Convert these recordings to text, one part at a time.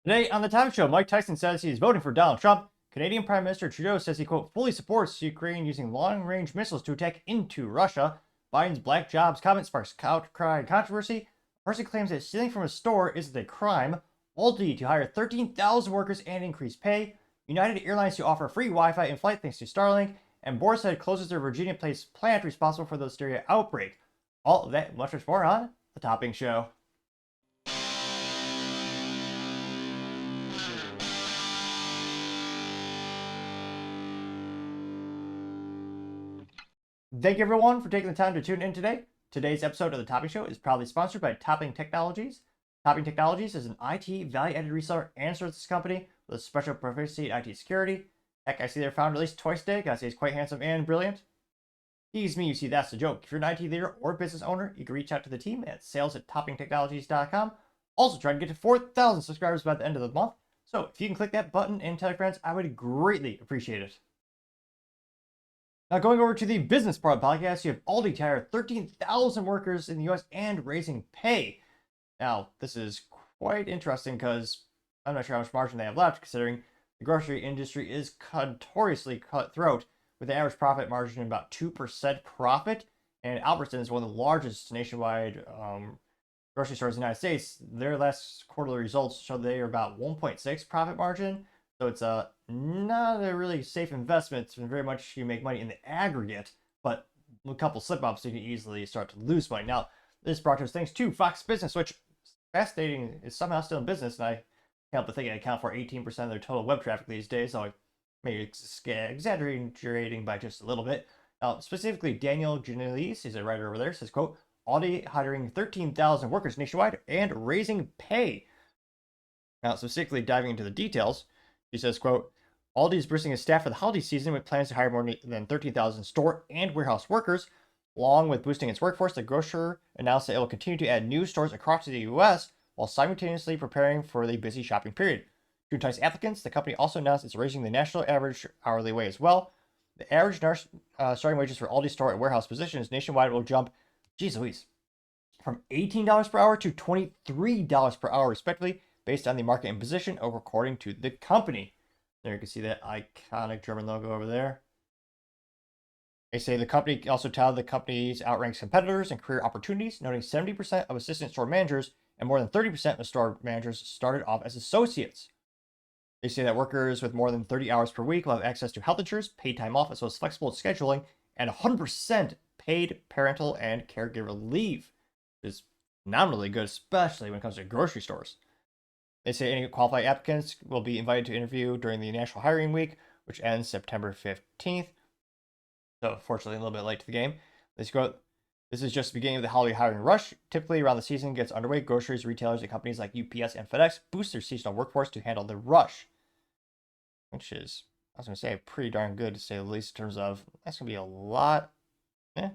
Today on the Topping Show, Mike Tyson says he is voting for Donald Trump. Canadian Prime Minister Trudeau says he, quote, fully supports Ukraine using long-range missiles to attack into Russia. Biden's Black Jobs comment sparks outcry and controversy. A person claims that stealing from a store isn't a crime. Aldi to hire 13,000 workers and increase pay. United Airlines to offer free Wi-Fi in flight thanks to Starlink. And Boars said closes their Virginia-based plant responsible for the listeria outbreak. All of that and much more on the Topping Show. Thank you everyone for taking the time to tune in today. Today's episode of the Topping Show is proudly sponsored by Topping Technologies. Topping Technologies is an IT value-added reseller and services company with a special proficiency in IT security. Heck, I see their founder at least twice a day. Gotta say he's quite handsome and brilliant. Tease me, you see that's the joke. If you're an IT leader or business owner, you can reach out to the team at sales@toppingtechnologies.com. Also trying to get to 4,000 subscribers by the end of the month. So if you can click that button and tell your friends, I would greatly appreciate it. Now, going over to the business part of the podcast, you have Aldi to hire 13,000 workers in the U.S. and raising pay. Now, this is quite interesting because I'm not sure how much margin they have left, considering the grocery industry is notoriously cutthroat, with the average profit margin of about 2% profit. And Albertsons is one of the largest nationwide grocery stores in the United States. Their last quarterly results show they are about 1.6 profit margin. So it's not a really safe investment, and very much you make money in the aggregate, but a couple slip-ups you can easily start to lose money. Now, this brought to us thanks to Fox Business, which fascinating is somehow still in business, and I can't help but think I account for 18% of their total web traffic these days, so I may be exaggerating by just a little bit. Now, specifically, Daniel Janellis, he's a writer over there, says, quote, Aldi hiring 13,000 workers nationwide and raising pay. Now, specifically diving into the details, he says, quote, Aldi is boosting its staff for the holiday season with plans to hire more than 13,000 store and warehouse workers. Along with boosting its workforce, the grocer announced that it will continue to add new stores across the U.S. while simultaneously preparing for the busy shopping period. To entice applicants, the company also announced it's raising the national average hourly wage as well. The average starting wages for Aldi store and warehouse positions nationwide will jump, geez Louise, from $18 per hour to $23 per hour, respectively, based on the market and position, according to the company. There you can see that iconic German logo over there. They say the company also touted the company's outranks competitors in career opportunities, noting 70% of assistant store managers and more than 30% of store managers started off as associates. They say that workers with more than 30 hours per week will have access to health insurance, paid time off, as well as flexible scheduling, and 100% paid parental and caregiver leave, which is phenomenally good, especially when it comes to grocery stores. They say any qualified applicants will be invited to interview during the National Hiring Week, which ends September 15th. So, fortunately, a little bit late to the game. This is just the beginning of the holiday hiring rush. Typically, around the season gets underway, groceries, retailers, and companies like UPS and FedEx boost their seasonal workforce to handle the rush. Which is, I was going to say, pretty darn good, to say the least, in terms of, that's going to be a lot. I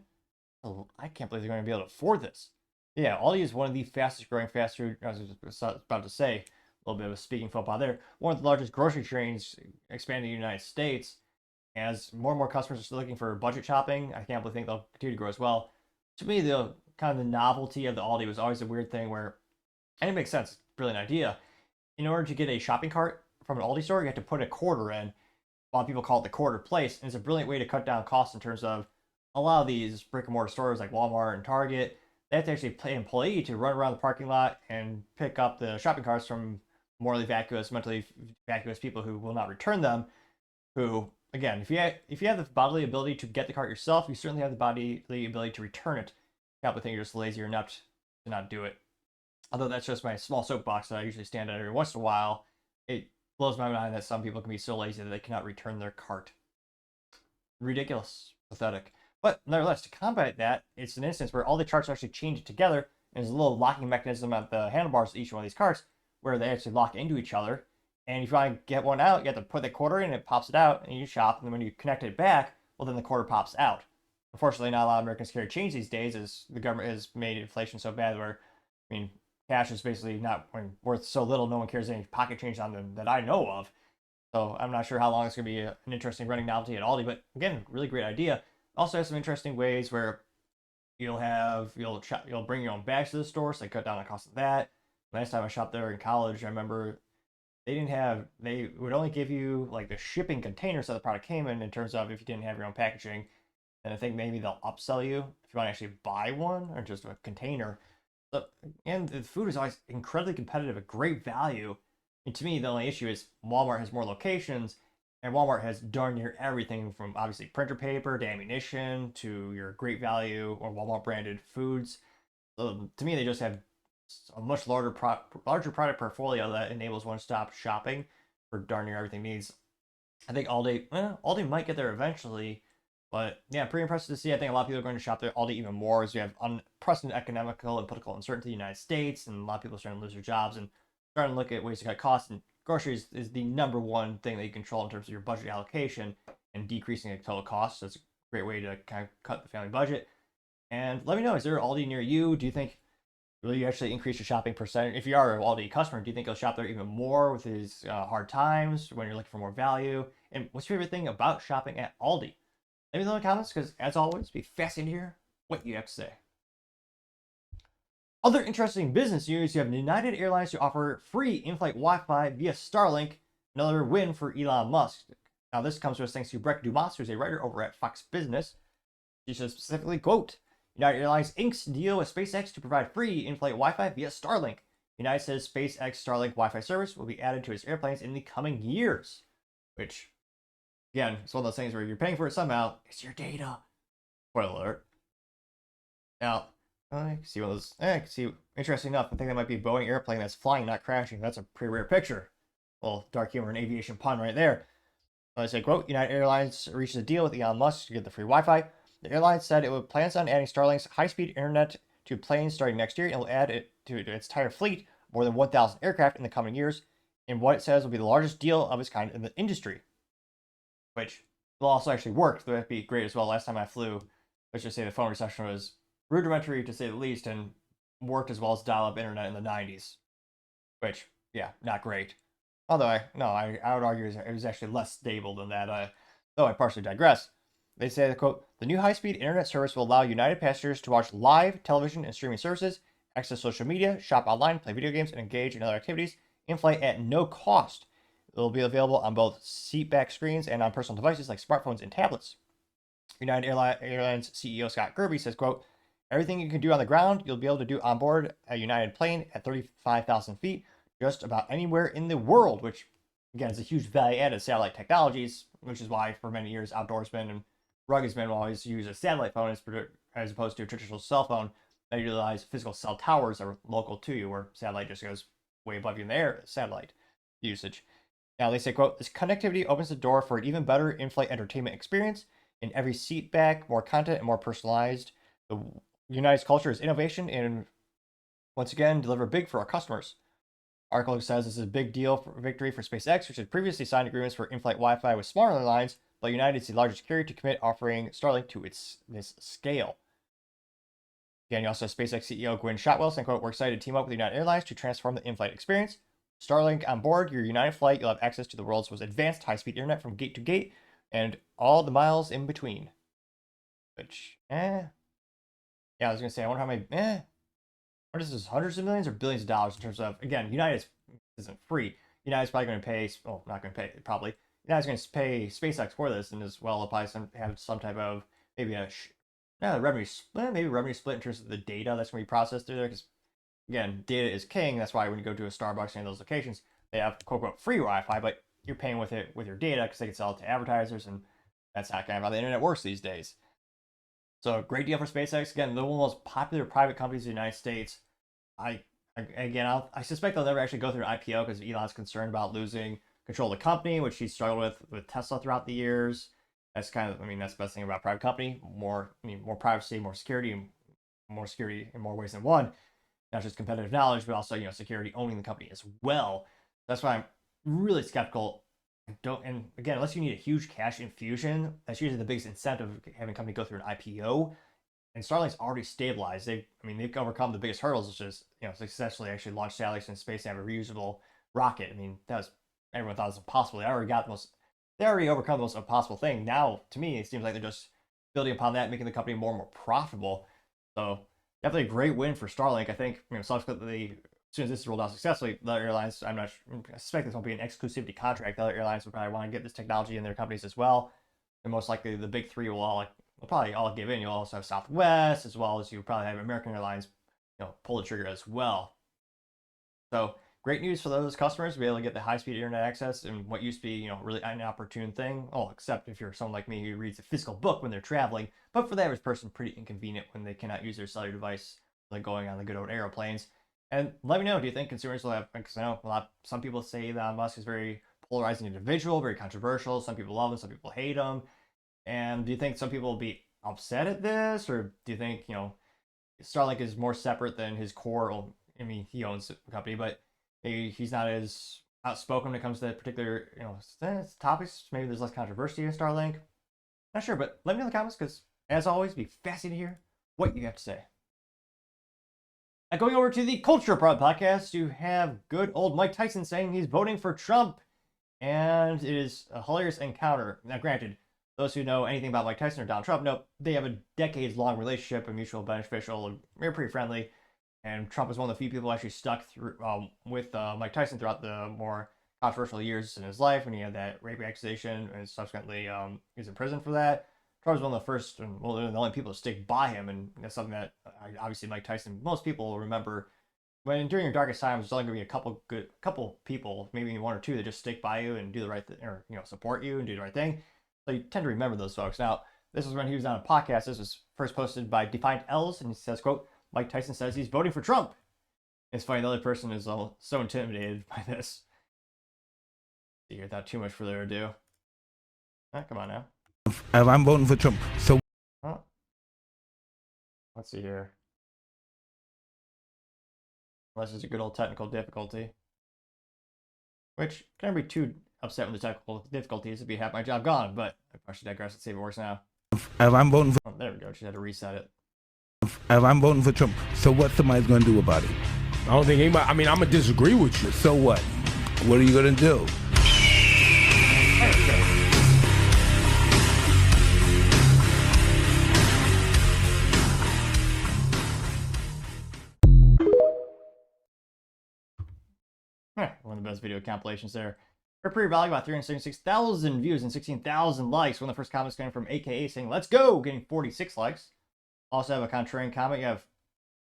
can't believe they're going to be able to afford this. Yeah, Aldi is one of the fastest growing fast food, I was about to say, a little bit of a speaking football there. One of the largest grocery chains expanding in the United States. As more and more customers are still looking for budget shopping, I can't think they'll continue to grow as well. To me, the kind of the novelty of the Aldi was always a weird thing where, and it makes sense, brilliant idea. In order to get a shopping cart from an Aldi store, you have to put a quarter in. A lot of people call it the quarter place, and it's a brilliant way to cut down costs in terms of a lot of these brick and mortar stores like Walmart and Target. They have to actually pay an employee to run around the parking lot and pick up the shopping carts from morally vacuous, mentally vacuous people who will not return them. Who, again, if you have the bodily ability to get the cart yourself, you certainly have the bodily ability to return it. You probably think you're just lazy or enough to not do it. Although that's just my small soapbox that I usually stand on every once in a while. It blows my mind that some people can be so lazy that they cannot return their cart. Ridiculous. Pathetic. But nevertheless, to combat that, it's an instance where all the charts actually change together, and there's a little locking mechanism at the handlebars of each one of these carts where they actually lock into each other. And if you want to get one out, you have to put the quarter in, and it pops it out, and you shop, and then when you connect it back, well, then the quarter pops out. Unfortunately, not a lot of Americans carry change these days, as the government has made inflation so bad where, I mean, cash is basically not worth so little, no one carries any pocket change on them that I know of. So I'm not sure how long it's going to be an interesting running novelty at Aldi, but again, really great idea. Also has some interesting ways where you'll bring your own bags to the store, so they cut down the cost of that. Last time I shopped there in college, I remember they would only give you like the shipping containers that the product came in terms of if you didn't have your own packaging. And I think maybe they'll upsell you if you want to actually buy one or just a container. But, and the food is always incredibly competitive, a great value. And to me, the only issue is Walmart has more locations, and Walmart has darn near everything from obviously printer paper to ammunition to your great value or Walmart branded foods. So to me, they just have a much larger product portfolio that enables one-stop shopping for darn near everything needs. I think Aldi might get there eventually, but yeah, pretty impressive to see. I think a lot of people are going to shop there Aldi even more as we have unprecedented economical and political uncertainty in the United States, and a lot of people are starting to lose their jobs and starting to look at ways to cut costs. And groceries is the number one thing that you control in terms of your budget allocation and decreasing the total cost. So it's a great way to kind of cut the family budget. And let me know, is there Aldi near you? Do you think will you actually increase your shopping percentage? If you are an Aldi customer, do you think you'll shop there even more with these hard times when you're looking for more value? And what's your favorite thing about shopping at Aldi? Let me know in the comments, because as always, be fascinated to hear what you have to say. Other interesting business news, you have United Airlines to offer free in-flight Wi-Fi via Starlink, another win for Elon Musk. Now this comes to us thanks to Breck Dumas, who's a writer over at Fox Business. She says specifically, quote, United Airlines inks deal with SpaceX to provide free in-flight Wi-Fi via Starlink. United says SpaceX Starlink Wi-Fi service will be added to its airplanes in the coming years. Which, again, it's one of those things where you're paying for it somehow. It's your data. Spoiler alert. Now, I can see one of those. I can see. Interesting enough, I think that might be a Boeing airplane that's flying, not crashing. That's a pretty rare picture. Well, dark humor and aviation pun right there. I say, quote, United Airlines reaches a deal with Elon Musk to get the free Wi-Fi. The airline said it plans on adding Starlink's high-speed internet to planes starting next year and will add it to its entire fleet, more than 1,000 aircraft in the coming years, in what it says will be the largest deal of its kind in the industry. Which will also actually work. That would be great as well. Last time I flew, let's just say the phone reception was rudimentary to say the least, and worked as well as dial-up internet in the 90s. Which, yeah, not great. Although I would argue it was actually less stable than that, though I partially digress. They say, quote, the new high-speed internet service will allow United passengers to watch live television and streaming services, access social media, shop online, play video games, and engage in other activities in flight at no cost. It will be available on both seatback screens and on personal devices like smartphones and tablets. United Airlines CEO Scott Kirby says, quote, everything you can do on the ground, you'll be able to do on board a United plane at 35,000 feet, just about anywhere in the world, which, again, is a huge value-added satellite technologies, which is why for many years outdoorsmen and ruggedmen will always use a satellite phone as opposed to a traditional cell phone that utilize physical cell towers that are local to you, where satellite just goes way above you in the air, satellite usage. Now they say, quote, this connectivity opens the door for an even better in-flight entertainment experience. In every seat back, more content and more personalized. The United's culture is innovation and, once again, deliver big for our customers. Article says this is a big deal for victory for SpaceX, which had previously signed agreements for in-flight Wi-Fi with smaller airlines, but United is the largest carrier to commit offering Starlink to this scale. Again, you also have SpaceX CEO Gwynne Shotwell saying, quote, we're excited to team up with United Airlines to transform the in-flight experience. Starlink on board your United flight, you'll have access to the world's most advanced high-speed internet from gate to gate and all the miles in between. Which, yeah, I was going to say, I wonder how many, what is this, hundreds of millions or billions of dollars in terms of, again, United isn't free. United's probably going to pay, well, not going to pay, probably. United's going to pay SpaceX for this, and as well apply have some type of maybe revenue split, in terms of the data that's going to be processed through there. Because again, data is king. That's why when you go to a Starbucks and those locations, they have quote unquote free Wi-Fi, but you're paying with your data because they can sell it to advertisers, and that's not kind of how the internet works these days. So great deal for SpaceX. Again, they're one of the most popular private companies in the United States. I suspect they'll never actually go through an IPO because Elon's concerned about losing control of the company, which he's struggled with Tesla throughout the years. That's kind of, that's the best thing about private company. More privacy, more security in more ways than one. Not just competitive knowledge, but also, security owning the company as well. That's why I'm really skeptical. And again, unless you need a huge cash infusion, that's usually the biggest incentive of having a company go through an IPO. And Starlink's already stabilized. They've overcome the biggest hurdles, which is, successfully actually launch satellites in space and have a reusable rocket. Everyone thought it was impossible. They already overcome the most impossible thing. Now, to me, it seems like they're just building upon that, making the company more and more profitable. So definitely a great win for Starlink. I think, subsequently soon as this is rolled out successfully, the other airlines, I suspect this won't be an exclusivity contract. The other airlines will probably want to get this technology in their companies as well. And most likely the big three will probably all give in. You'll also have Southwest, as well as you probably have American Airlines, pull the trigger as well. So great news for those customers to be able to get the high-speed internet access and what used to be, really an opportune thing. Oh, except if you're someone like me who reads a physical book when they're traveling. But for the average person, pretty inconvenient when they cannot use their cellular device like going on the good old airplanes. And let me know, do you think consumers will have, because I know some people say that Elon Musk is very polarizing individual, very controversial. Some people love him, some people hate him. And do you think some people will be upset at this? Or do you think, Starlink is more separate than his core? Well, I mean, he owns the company, but maybe he's not as outspoken when it comes to particular, topics. Maybe there's less controversy in Starlink. Not sure, but let me know in the comments, because as always, it'd be fascinating to hear what you have to say. Now, going over to the Culture Prod podcast, you have good old Mike Tyson saying he's voting for Trump, and it is a hilarious encounter. Now, granted, those who know anything about Mike Tyson or Donald Trump know they have a decades-long relationship, a mutual beneficial, and they're pretty friendly. And Trump is one of the few people actually stuck through with Mike Tyson throughout the more controversial years in his life when he had that rape accusation and subsequently he was in prison for that. Trump was one of the first and the only people to stick by him, and that's something that obviously Mike Tyson, most people will remember. When during your darkest times, there's only going to be a couple people, maybe one or two, that just stick by you and do the right thing, or support you and do the right thing. So you tend to remember those folks. Now, this was when he was on a podcast. This was first posted by Defiant L's, and he says, quote, Mike Tyson says he's voting for Trump. It's funny, the other person is so intimidated by this. See, without too much further ado. Come on now. I'm voting for Trump. So, let's see here. Unless it's a good old technical difficulty. Which, can never be too upset with the technical difficulties if you have my job gone, but I should digress and see if it works now. I'm voting for. Oh, there we go. Just had to reset it. I'm voting for Trump. So what somebody's going to do about it? I don't think anybody. I mean, I'm gonna disagree with you. So what? What are you going to do? One of the best video compilations there. Her pre-value about 376,000 views and 16,000 likes. One of the first comments coming from AKA saying, let's go, getting 46 likes. Also have a contrarian comment. You have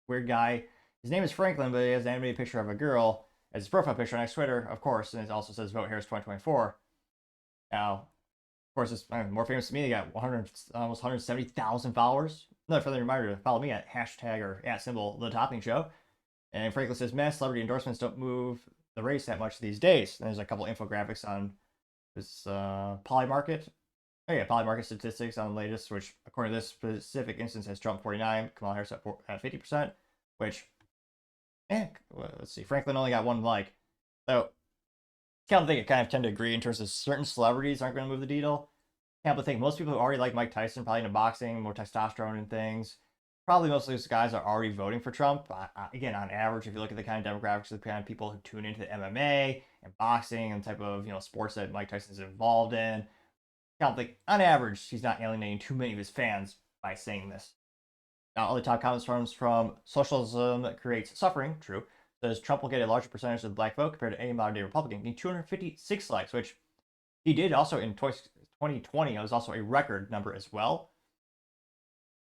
weird guy. His name is Franklin, but he has an animated picture of a girl as his profile picture on his Twitter, of course, and it also says Vote Harris 2024. Now, of course, it's more famous to me. They got almost 170,000 followers. Another friendly reminder to follow me at hashtag or at symbol The Topping Show. And Franklin says, mass celebrity endorsements don't move the race that much these days. And there's a couple infographics on this Polymarket. Oh yeah, Polymarket statistics on the latest, which according to this specific instance has Trump 49, Kamala Harris at 50%, which, let's see, Franklin only got one like. So, can't think I kind of tend to agree in terms of certain celebrities aren't going to move the needle. Can't think most people who already like Mike Tyson, probably into boxing, more testosterone and things, probably most of those guys are already voting for Trump. Again, on average, if you look at the kind of demographics of the kind of people who tune into the MMA and boxing and type of sports that Mike Tyson is involved in, I don't think on average he's not alienating too many of his fans by saying this. Now, other top comments from Socialism Creates Suffering, true, says Trump will get a larger percentage of the black vote compared to any modern day Republican, getting 256 likes, which he did also in 2020. It was also a record number as well.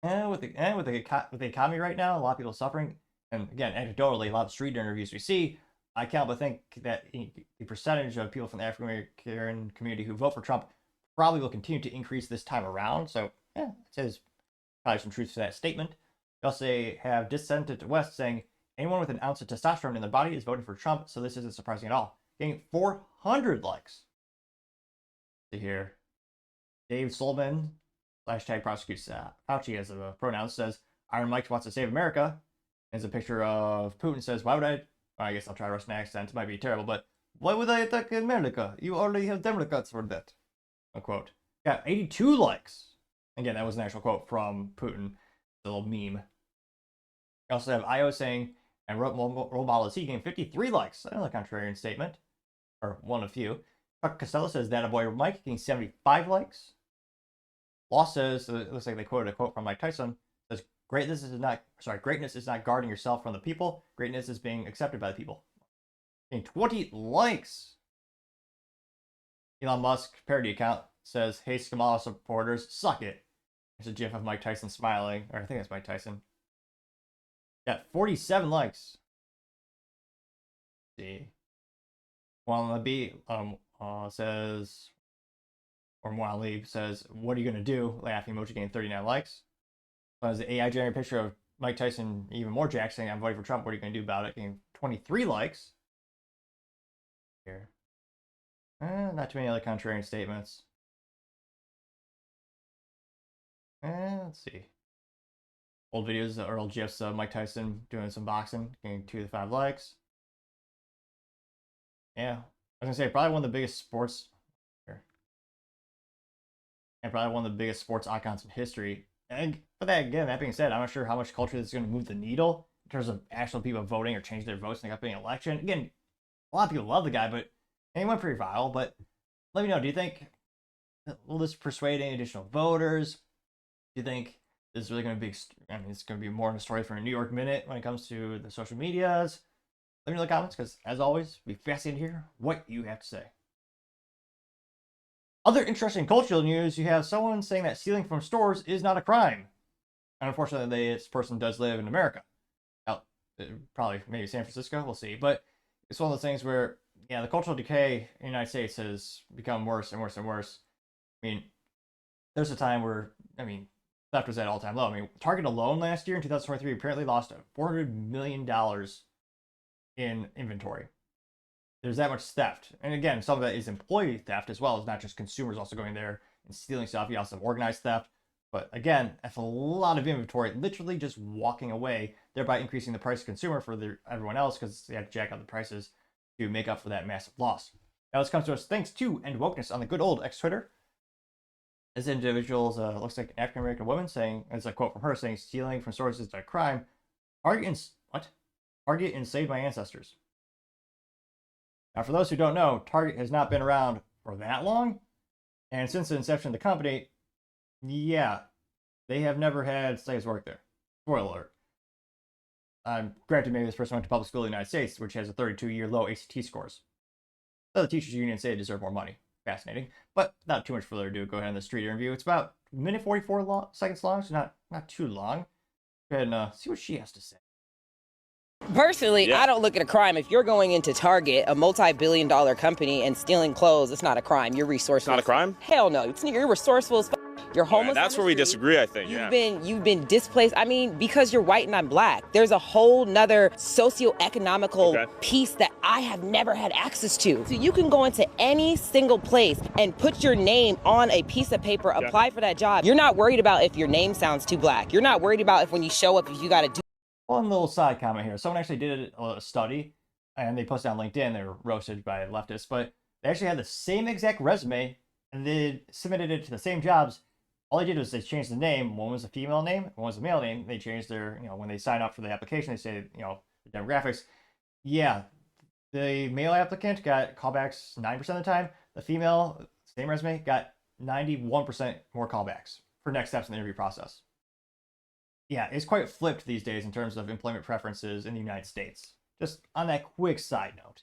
And with the economy right now, a lot of people suffering, and again, anecdotally, a lot of street interviews we see, I can't but think that the percentage of people from the African American community who vote for Trump probably will continue to increase this time around. So, it says probably some truth to that statement. They also have Dissented West saying anyone with an ounce of testosterone in their body is voting for Trump, so this isn't surprising at all. Getting 400 likes. See here, Dave Solomon # prosecutes Fauci as a pronoun says Iron Mike wants to save America. There's a picture of Putin says, why would I? Well, I guess I'll try a Russian accent. It might be terrible, but why would I attack America? You already have Democrats for that. A quote. Got 82 likes. Again, that was an actual quote from Putin. The little meme. We also have IO saying, and role model is he getting 53 likes. Another contrarian statement. Or one of few. Chuck Costello says, that a boy Mike getting 75 likes. Law says, it looks like they quoted a quote from Mike Tyson, says, Greatness is not guarding yourself from the people. Greatness is being accepted by the people. Getting 20 likes. Elon Musk parody account says, "Hey, Kamala supporters, suck it." There's a gif of Mike Tyson smiling, or I think that's Mike Tyson. Got 47 likes. Let's see. Wannabe says, or Wannabe says, "What are you gonna do?" Laughing emoji getting 39 likes. As the AI generated picture of Mike Tyson, even more Jack saying, "I'm voting for Trump. What are you gonna do about it?" Getting 23 likes. Here. Not too many other contrarian statements. Let's see. Old videos or old GIFs of Mike Tyson doing some boxing, getting 2 to 5 likes. Yeah, I was gonna say probably one of the biggest sports here, and probably one of the biggest sports icons in history. And but that being said, I'm not sure how much culture this is going to move the needle in terms of actual people voting or changing their votes in the upcoming election. Again, a lot of people love the guy, but he went pretty viral. But let me know, do you think, will this persuade any additional voters? Do you think this is really going to be, I mean, it's going to be more of a story for a New York Minute when it comes to the social medias? Let me know in the comments, because as always, it'll be fascinating to hear what you have to say. Other interesting cultural news, you have someone saying that stealing from stores is not a crime. And unfortunately, this person does live in America. Probably maybe San Francisco, we'll see. But it's one of those things where, yeah, the cultural decay in the United States has become worse and worse and worse. I mean, there's a time where, I mean, theft was at all-time low. I mean, Target alone last year in 2023 apparently lost $400 million in inventory. There's that much theft. And again, some of that is employee theft as well. It's not just consumers also going there and stealing stuff. You also have organized theft. But again, that's a lot of inventory literally just walking away, thereby increasing the price to consumer for everyone else because they have to jack up the prices to make up for that massive loss. Now this comes to us thanks to End Wokeness on the good old X-Twitter. This individual looks like an African-American woman saying, it's a quote from her saying, "Stealing from stores is a crime. Target enslaved my ancestors." Now, for those who don't know, Target has not been around for that long. And since the inception of the company, yeah, they have never had slaves work there. Spoiler alert. Granted, maybe this person went to public school in the United States, which has a 32-year low ACT scores. So the teachers union say they deserve more money. Fascinating. But without too much further ado, go ahead on the street interview. It's about a minute 44 seconds long, so not too long. Go ahead and see what she has to say. Personally, I don't look at a crime. If you're going into Target, a multi-billion-dollar company, and stealing clothes, it's not a crime. You're resourceful. It's not a crime? Hell no. You're resourceful as You're homeless. That's where we disagree, I think. You've been displaced. I mean, because you're white and I'm black, there's a whole nother socio-economical piece that I have never had access to. So you can go into any single place and put your name on a piece of paper, apply for that job. You're not worried about if your name sounds too black. You're not worried about if when you show up, if you got to do. One little side comment here. Someone actually did a study, and they posted on LinkedIn. They were roasted by leftists, but they actually had the same exact resume, and they submitted it to the same jobs. All they did was they changed the name. One was a female name, one was a male name. They changed their, when they sign up for the application, they say, the demographics. Yeah, the male applicant got callbacks 9% of the time. The female, same resume, got 91% more callbacks for next steps in the interview process. Yeah, it's quite flipped these days in terms of employment preferences in the United States. Just on that quick side note.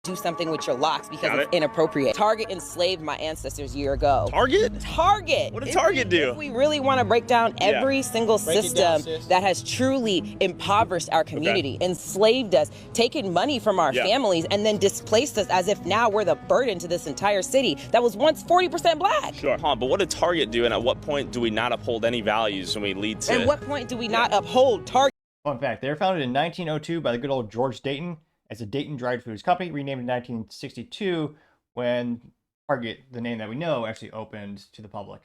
Do something with your locks because it's inappropriate. Target enslaved my ancestors a year ago. Target? Target! What did Target do? If we really want to break down every single system that has truly impoverished our community, enslaved us, taken money from our families, and then displaced us as if now we're the burden to this entire city that was once 40% black. Sure. But what did Target do, and at what point do we not uphold any values when we lead to... At what point do we not uphold Target? Fun fact, they were founded in 1902 by the good old George Dayton as a Dayton dried foods company, renamed in 1962 when Target, the name that we know, actually opened to the public.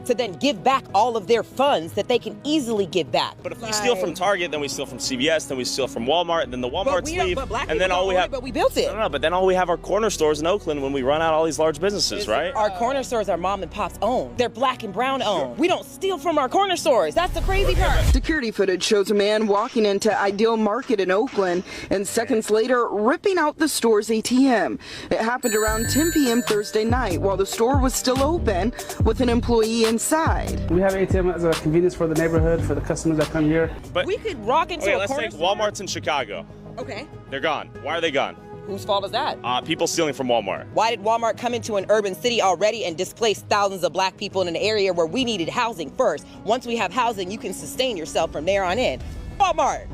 To then give back all of their funds that they can easily give back. But if we steal from Target, then we steal from CVS, then we steal from Walmart, then the Walmarts leave, and then all we have... But we built it. No, but then all we have are corner stores in Oakland when we run out all these large businesses, right? Our corner stores are mom and pop's own. They're black and brown owned. We don't steal from our corner stores. That's the crazy part. Security footage shows a man walking into Ideal Market in Oakland and seconds later ripping out the store's ATM. It happened around 10 p.m. Thursday night while the store was still open with an employee inside. We have ATM as a convenience for the neighborhood, for the customers that come here. But We could walk into okay, a let's corner take store. Walmart's in Chicago. Okay. They're gone. Why are they gone? Whose fault is that? People stealing from Walmart. Why did Walmart come into an urban city already and displace thousands of black people in an area where we needed housing first? Once we have housing, you can sustain yourself from there on in. Walmart.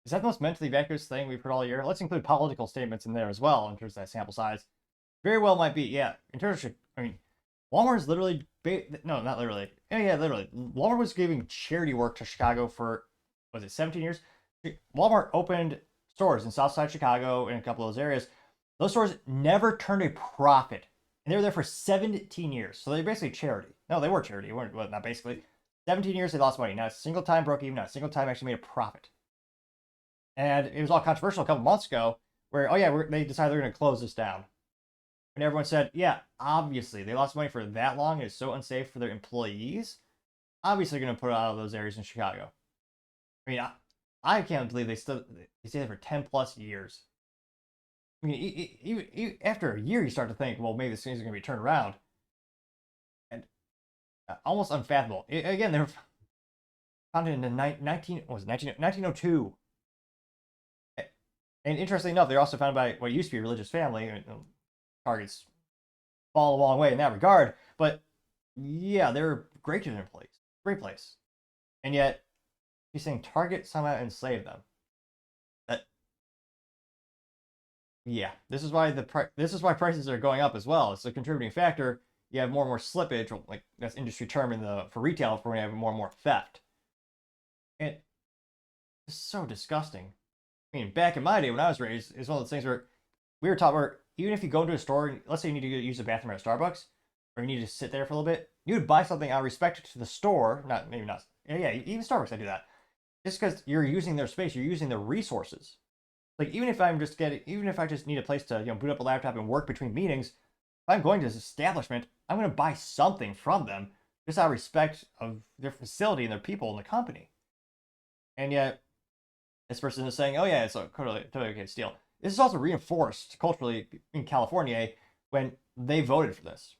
Is that the most mentally vacuous thing we've heard all year? Let's include political statements in there as well in terms of that sample size. Very well might be, yeah. In terms of, I mean, Walmart is literally, no, not literally. Yeah, literally. Walmart was giving charity work to Chicago for, was it 17 years? Walmart opened stores in Southside Chicago and a couple of those areas. Those stores never turned a profit. And they were there for 17 years. So they're basically charity. No, they were charity. Well, not basically. 17 years they lost money. Not a single time broke even. Not a single time actually made a profit. And it was all controversial a couple months ago where, oh yeah, they decided they're going to close this down. And everyone said, yeah, obviously they lost money for that long. It's so unsafe for their employees. Obviously they're going to put it out of those areas in Chicago. I mean, I can't believe they stayed there for 10 plus years. I mean, even after a year, you start to think, well, maybe this thing's going to be turned around. And almost unfathomable. Again, they were founded in 1902. And interestingly enough, they're also founded by what used to be a religious family. Target's fall a long way in that regard. But yeah, they're great to their employees. Great place. And yet, he's saying Target somehow enslaved them. Yeah, this is why prices are going up as well. It's a contributing factor. You have more and more slippage, like that's industry term for retail, for when you have more and more theft. And it's so disgusting. I mean, back in my day when I was raised, it's one of those things where we were taught where even if you go into a store, let's say you need to use the bathroom at Starbucks, or you need to sit there for a little bit, you would buy something out of respect to the store. Yeah, even Starbucks, I do that. Just because you're using their space, you're using their resources. Like even if I just need a place to boot up a laptop and work between meetings, if I'm going to this establishment, I'm going to buy something from them just out of respect of their facility and their people in the company. And yet, this person is saying, "Oh yeah, it's totally okay to steal." This is also reinforced culturally in California when they voted for this.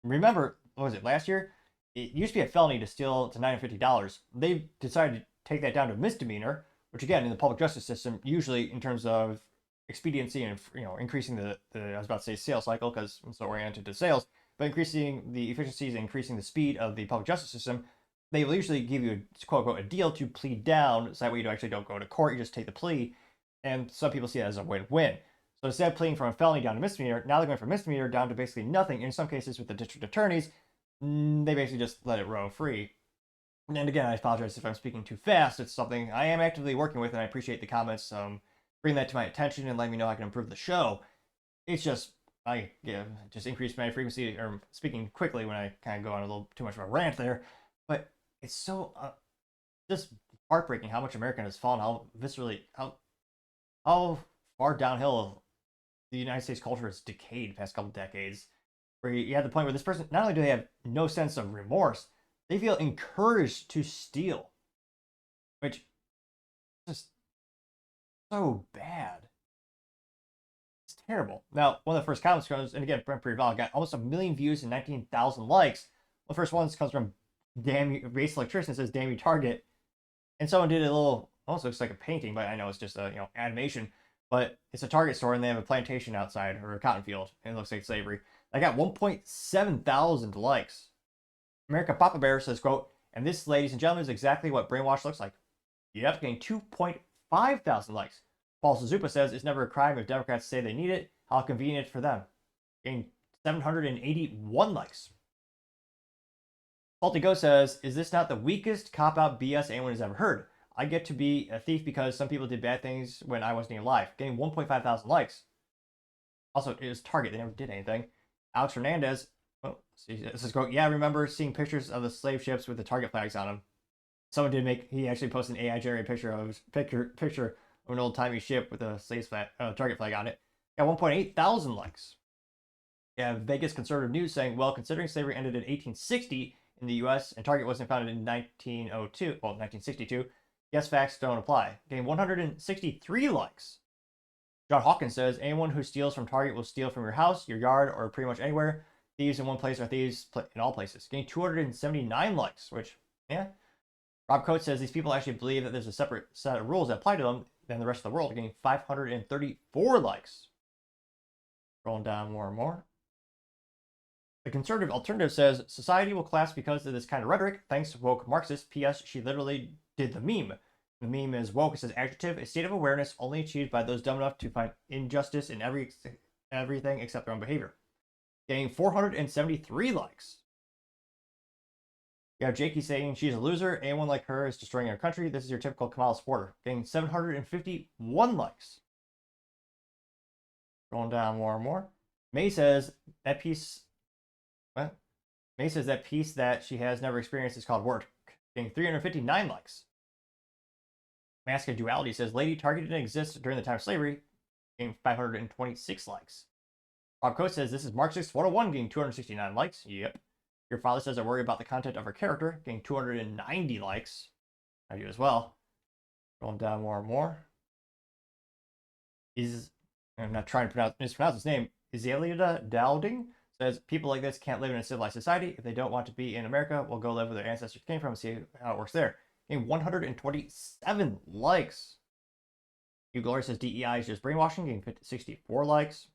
Remember, what was it last year? It used to be a felony to steal to $950. They decided to take that down to misdemeanor. Which again, in the public justice system, usually in terms of expediency and increasing the I was about to say sales cycle because I'm so oriented to sales, but increasing the efficiencies and increasing the speed of the public justice system, they will usually give you a quote unquote a deal to plead down, so that way you actually don't go to court, you just take the plea, and some people see that as a win-win. So instead of pleading from a felony down to misdemeanor, now they're going from misdemeanor down to basically nothing. In some cases, with the district attorneys, they basically just let it roam free. And again, I apologize if I'm speaking too fast. It's something I am actively working with, and I appreciate the comments. Bring that to my attention and let me know how I can improve the show. It's just just increase my frequency or speaking quickly when I kind of go on a little too much of a rant there. But it's so just heartbreaking how much America has fallen, how far downhill the United States culture has decayed the past couple decades. Where you have the point where this person, not only do they have no sense of remorse, they feel encouraged to steal, which is just so bad. It's terrible. Now, one of the first comments comes, and again, pretty valid, got almost 1 million views and 19,000 likes. One of the first ones comes from Damn You, Base Electrician, says Damn You Target. And someone did a little, almost looks like a painting, but I know it's just a animation. But it's a Target store and they have a plantation outside, or a cotton field, and it looks like slavery. I got 1.7 thousand likes. America Papa Bear says, quote, and this, ladies and gentlemen, is exactly what brainwash looks like. Yep, getting 2.5 thousand likes. Paul Suzupa says, it's never a crime if Democrats say they need it. How convenient for them. Getting 781 likes. Salty Ghost says, is this not the weakest cop-out BS anyone has ever heard? I get to be a thief because some people did bad things when I wasn't even alive. Getting 1.5 thousand likes. Also, it was Target. They never did anything. Alex Hernandez, this is quote, yeah, I remember seeing pictures of the slave ships with the Target flags on them. Someone did he actually posted an AI generated picture of an old timey ship with a Target flag on it. Got 1.8 thousand likes. Yeah, Vegas Conservative News saying, well, considering slavery ended in 1860 in the U.S. and Target wasn't founded in 1962, yes, facts don't apply. Getting 163 likes. John Hawkins says, anyone who steals from Target will steal from your house, your yard, or pretty much anywhere. thieves in one place are thieves in all places, getting 279 likes, which, yeah. Rob Coates says these people actually believe that there's a separate set of rules that apply to them than the rest of the world, getting 534 likes. Scrolling down more and more. The conservative alternative says society will collapse because of this kind of rhetoric. Thanks to woke Marxists. P.S. She literally did the meme. The meme is woke. It says adjective, a state of awareness only achieved by those dumb enough to find injustice in everything except their own behavior. Getting 473 likes. You have Jakey saying she's a loser. Anyone like her is destroying our country. This is your typical Kamala supporter. Getting 751 likes. Going down more and more. May says that piece. What? May says that piece that she has never experienced is called work. Getting 359 likes. Mask of Duality says lady Target didn't exist during the time of slavery. Getting 526 likes. Rob Coates says this is Marxist 101, getting 269 likes. Yep. Your father says I worry about the content of her character, getting 290 likes. I do as well. Going down more and more. I'm not trying to mispronounce his name. Izalida Dowding says people like this can't live in a civilized society. If they don't want to be in America, we'll go live where their ancestors came from and see how it works there. Getting 127 likes. Hugh Glory says DEI is just brainwashing, getting 64 likes.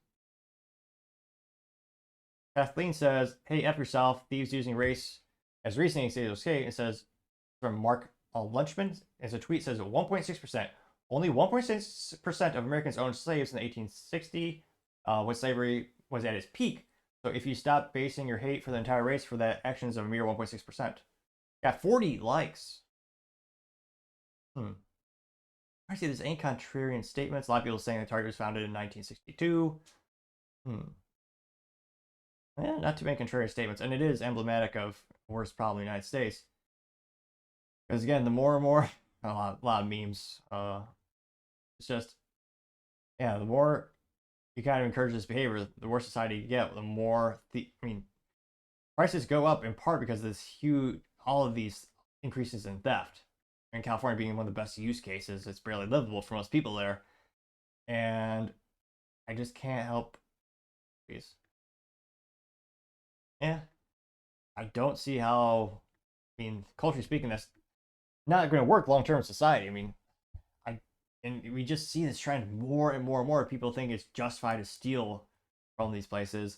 Kathleen says, hey, F yourself, thieves using race as reasoning stays okay. It says from Mark Lunchman, as a tweet says 1.6%. Only 1.6% of Americans owned slaves in the 1860 when slavery was at its peak. So if you stop basing your hate for the entire race for that actions of a mere 1.6%. Got 40 likes. I see there's any contrarian statements. A lot of people saying the Target was founded in 1962. Yeah, not too many contrarian statements, and it is emblematic of worst problem in the United States. Because again, the more and more, a lot of memes. It's just, yeah, the more you kind of encourage this behavior, the worse society you get. The more prices go up in part because of this huge, all of these increases in theft. And California being one of the best use cases, it's barely livable for most people there. And I just can't help. Please. Yeah, I don't see how, culturally speaking, that's not going to work long term in society. And we just see this trend more and more and more. People think it's justified to steal from these places.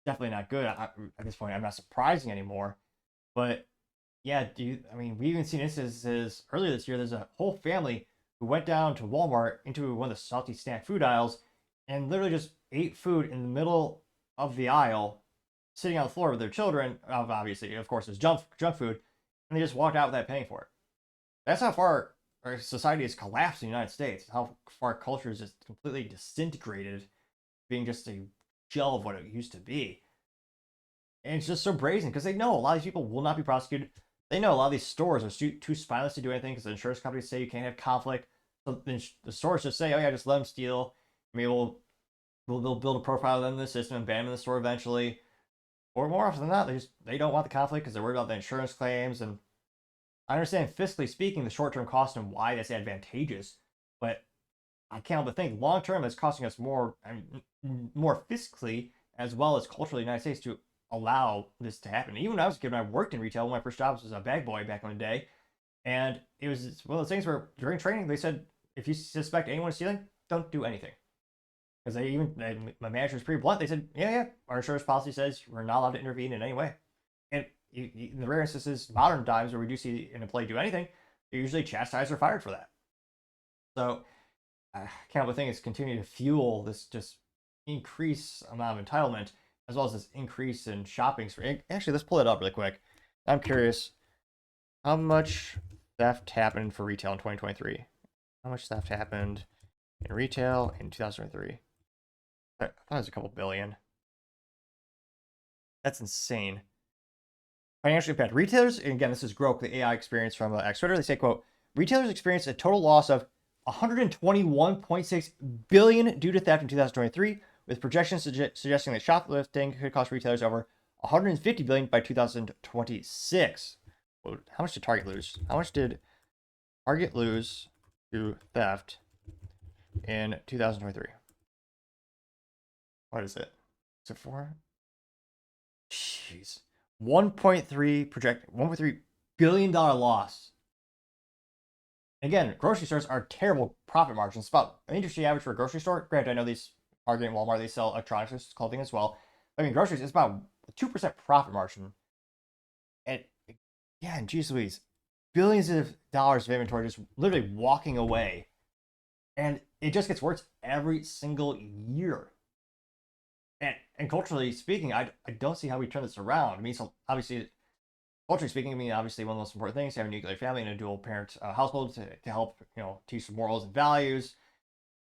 Definitely not good. At this point, I'm not surprising anymore. But yeah, we even seen instances earlier this year. There's a whole family who went down to Walmart into one of the salty snack food aisles and literally just ate food in the middle of the aisle, sitting on the floor with their children. Obviously, of course, it's junk food, and they just walked out without paying for it. That's how far our society has collapsed in the United States. How far culture is just completely disintegrated, being just a shell of what it used to be. And it's just so brazen because they know a lot of these people will not be prosecuted. They know a lot of these stores are too spineless to do anything because the insurance companies say you can't have conflict. So the stores just say, oh yeah, just let them steal. We'll build a profile of them in the system and ban them in the store eventually. Or more often than not, they don't want the conflict because they're worried about the insurance claims. And I understand, fiscally speaking, the short-term cost and why that's advantageous, but I can't help but think long-term it's costing us more fiscally as well as culturally in the United States to allow this to happen. Even when I was a kid, when I worked in retail, one of my first jobs was a bag boy back in the day, and it was one of those things where during training they said, if you suspect anyone stealing, don't do anything. Because my manager was pretty blunt. They said, yeah, our insurance policy says we're not allowed to intervene in any way. And in the rare instances, modern times where we do see an employee do anything, they're usually chastised or fired for that. So I can't help but think it's continuing to fuel this just increased amount of entitlement, as well as this increase in shopping. Actually, let's pull it up really quick. I'm curious, how much theft happened for retail in 2023? How much theft happened in retail in 2023? I thought it was a couple billion. That's insane. Financial impact. Retailers, and again, this is Grok, the AI experience from Twitter. They say, quote, retailers experienced a total loss of 121.6 billion due to theft in 2023, with projections suggesting that shoplifting could cost retailers over 150 billion by 2026. Well, how much did Target lose? How much did Target lose to theft in 2023? What is it? Is it 4? Jeez. 1.3 billion dollar loss. Again, grocery stores are terrible profit margins. It's about an industry average for a grocery store. Granted, I know these Target and Walmart, they sell electronics, clothing as well. I mean, groceries, it's about a 2% profit margin. And yeah, and geez Louise, billions of dollars of inventory just literally walking away. And it just gets worse every single year. And culturally speaking, I don't see how we turn this around. I mean, so obviously, culturally speaking, I mean, obviously one of the most important things is to have a nuclear family and a dual parent household to help, teach some morals and values.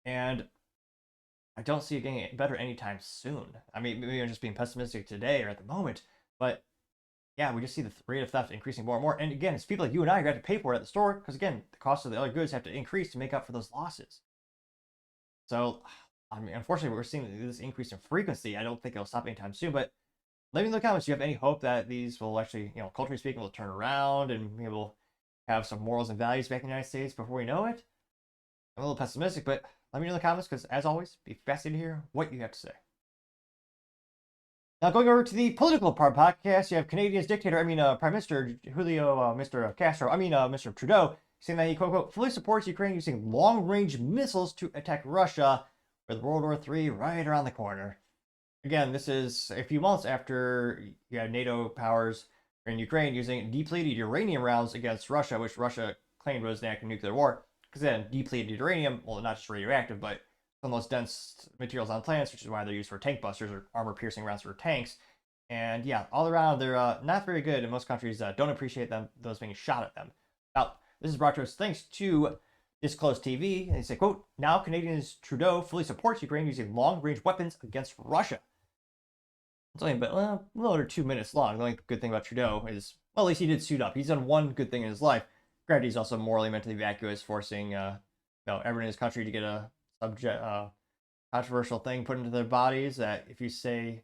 And I don't see it getting better anytime soon. I mean, maybe I'm just being pessimistic today or at the moment, but yeah, we just see the rate of theft increasing more and more. And again, it's people like you and I who have to pay for it at the store because, again, the cost of the other goods have to increase to make up for those losses. So, I mean, unfortunately, we're seeing this increase in frequency. I don't think it'll stop anytime soon, but let me know in the comments, do you have any hope that these will actually, culturally speaking, will turn around and maybe we'll have some morals and values back in the United States before we know it? I'm a little pessimistic, but let me know in the comments because, as always, be fascinated to hear what you have to say. Now, going over to the political part of the podcast, you have Canadian's dictator, Prime Minister Mr. Castro, Mr. Trudeau, saying that he, quote, unquote, fully supports Ukraine using long-range missiles to attack Russia, with World War III right around the corner. Again, this is a few months after you had NATO powers in Ukraine using depleted uranium rounds against Russia, which Russia claimed was an act of nuclear war. Because then, depleted uranium, well, not just radioactive, but some of the most dense materials on planets, which is why they're used for tank busters or armor-piercing rounds for tanks. And yeah, all around, they're not very good, and most countries don't appreciate those being shot at them. Now, this is brought to us thanks to Disclosed TV, and they say, quote, now Canadians Trudeau fully supports Ukraine using long-range weapons against Russia. It's only been a little over 2 minutes long. The only good thing about Trudeau is, well, at least he did suit up. He's done one good thing in his life. Granted, he's also morally, mentally vacuous, forcing everyone in his country to get a controversial thing put into their bodies that if you say,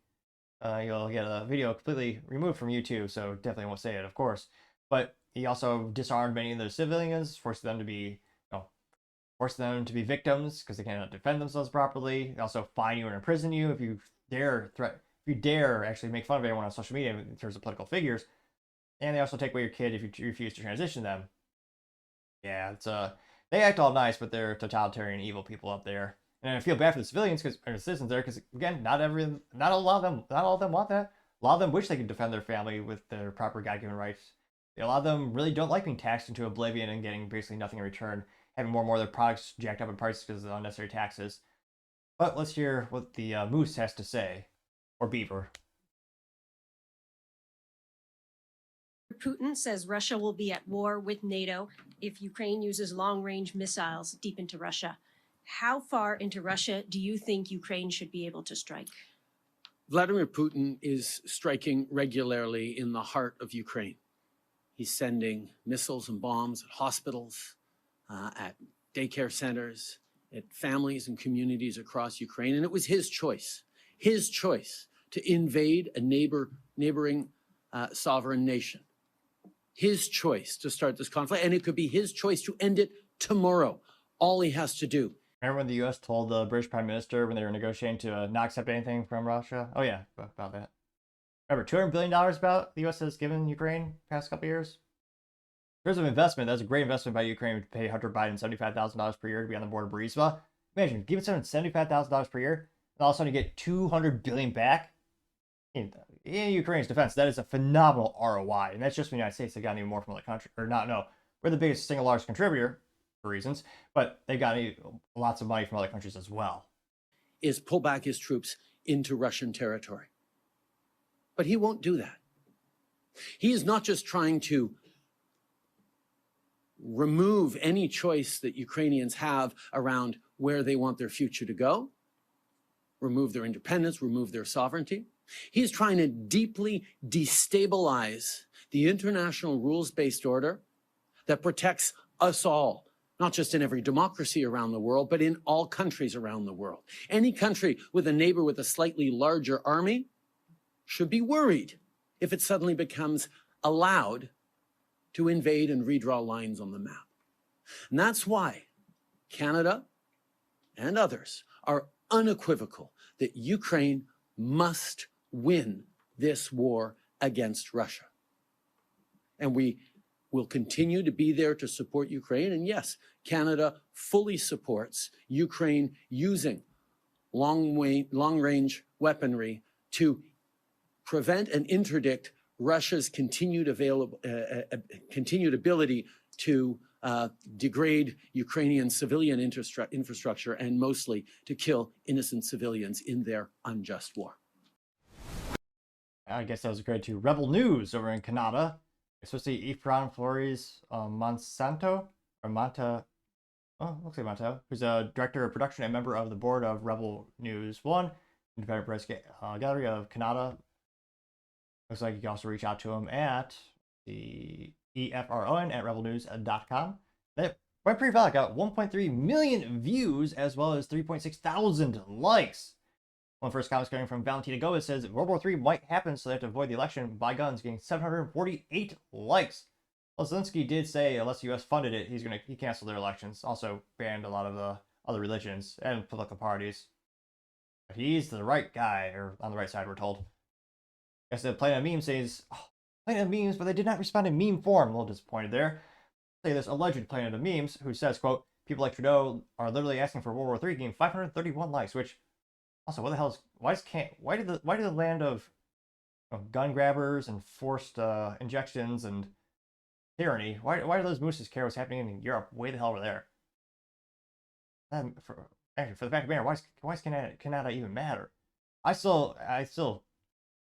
you'll get a video completely removed from YouTube, so definitely won't say it, of course. But he also disarmed many of their civilians, forcing them to be victims because they cannot defend themselves properly. They also fine you and imprison you if you dare actually make fun of anyone on social media in terms of political figures. And they also take away your kid if you refuse to transition them. Yeah, it's they act all nice, but they're totalitarian, evil people up there. And I feel bad for the civilians or the citizens there because, again, not all of them want that. A lot of them wish they could defend their family with their proper God-given rights. A lot of them really don't like being taxed into oblivion and getting basically nothing in return, having more and more of their products jacked up in prices because of the unnecessary taxes. But let's hear what the moose has to say, or beaver. Putin says Russia will be at war with NATO if Ukraine uses long-range missiles deep into Russia. How far into Russia do you think Ukraine should be able to strike? Vladimir Putin is striking regularly in the heart of Ukraine. He's sending missiles and bombs at hospitals, at daycare centers, at families and communities across Ukraine. And it was his choice to invade a neighboring sovereign nation. His choice to start this conflict, and it could be his choice to end it tomorrow. All he has to do. Remember when the U.S. told the British Prime Minister when they were negotiating to not accept anything from Russia? Oh yeah, about that. Remember, $200 billion about the U.S. has given Ukraine past couple years? In terms of investment, that's a great investment by Ukraine to pay Hunter Biden $75,000 per year to be on the board of Burisma. Imagine, giving someone $75,000 per year, and all of a sudden you get $200 billion back. In Ukraine's defense, that is a phenomenal ROI, and that's just the United States. They got even more from other countries, or not? No, we're the biggest single largest contributor for reasons, but they got lots of money from other countries as well. Is pull back his troops into Russian territory, but he won't do that. He is not just trying to remove any choice that Ukrainians have around where they want their future to go, remove their independence, remove their sovereignty. He's trying to deeply destabilize the international rules-based order that protects us all, not just in every democracy around the world, but in all countries around the world. Any country with a neighbor with a slightly larger army should be worried if it suddenly becomes allowed to invade and redraw lines on the map. And that's why Canada and others are unequivocal that Ukraine must win this war against Russia. And we will continue to be there to support Ukraine. And yes, Canada fully supports Ukraine using long-range weaponry to prevent and interdict Russia's continued ability to degrade Ukrainian civilian infrastructure and mostly to kill innocent civilians in their unjust war. I guess that was great too. Rebel News over in Canada, especially Efrain Flores Monsanto, or Monta, oh, looks like Monta, who's a director of production and member of the board of Rebel News 1, independent press gallery of Canada. Looks like you can also reach out to him at the EFRON at rebelnews.com. That went pretty well. Got 1.3 million views as well as 3.6 thousand likes. One first comment coming from Valentina Gomez says World War III might happen, so they have to avoid the election. Buy guns, getting 748 likes. Well, Zelensky did say unless the U.S. funded it, he canceled their elections. Also banned a lot of the other religions and political parties. But he's the right guy, or on the right side, we're told. I guess the Planet of Memes says, oh, Planet of Memes, but they did not respond in meme form. A little disappointed there. Say this alleged Planet of Memes, who says, quote, people like Trudeau are literally asking for World War III, getting 531 likes, which also, what the hell is, why did the land of gun grabbers and forced injections and tyranny, why do those mooses care what's happening in Europe way the hell over there? For the fact of the matter, why does Canada even matter? I still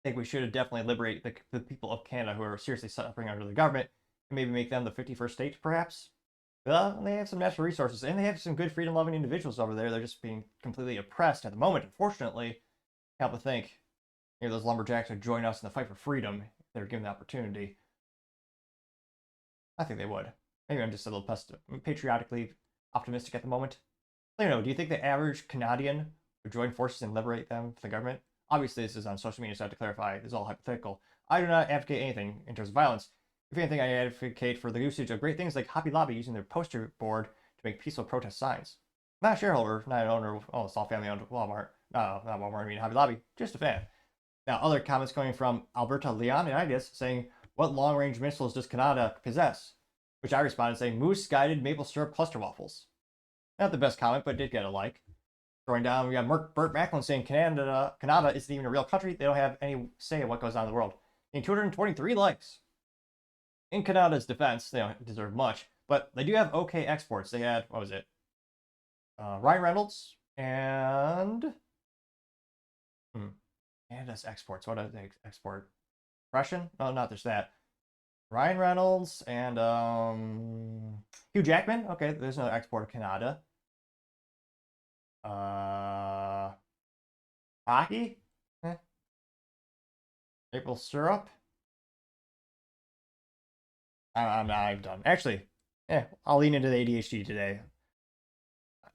think we should definitely liberate the people of Canada who are seriously suffering under the government and maybe make them the 51st state, perhaps. They have some natural resources, and they have some good freedom-loving individuals over there. They're just being completely oppressed at the moment. Unfortunately, help to think, those lumberjacks would join us in the fight for freedom if they were given the opportunity. I think they would. Maybe I'm just a little patriotically optimistic at the moment. I don't know. Do you think the average Canadian would join forces and liberate them from the government? Obviously, this is on social media, so I have to clarify. This is all hypothetical. I do not advocate anything in terms of violence. If anything, I advocate for the usage of great things like Hobby Lobby using their poster board to make peaceful protest signs. Not a shareholder, not an owner. Oh, it's all family owned Walmart. No, not Walmart, I mean Hobby Lobby. Just a fan. Now, other comments coming from Alberta Leon and Ideas saying, what long-range missiles does Canada possess? Which I responded saying, moose-guided maple syrup cluster waffles. Not the best comment, but did get a like. Going down, we got Burt Macklin saying Canada isn't even a real country. They don't have any say in what goes on in the world. And 223 likes. In Canada's defense, they don't deserve much, but they do have okay exports. They had, what was it? Ryan Reynolds and Canada's exports. What do they export? Russian? Oh, not just that. Ryan Reynolds and Hugh Jackman. Okay, there's another export of Canada. Hockey? Maple syrup? I'm done. Actually, I'll lean into the ADHD today.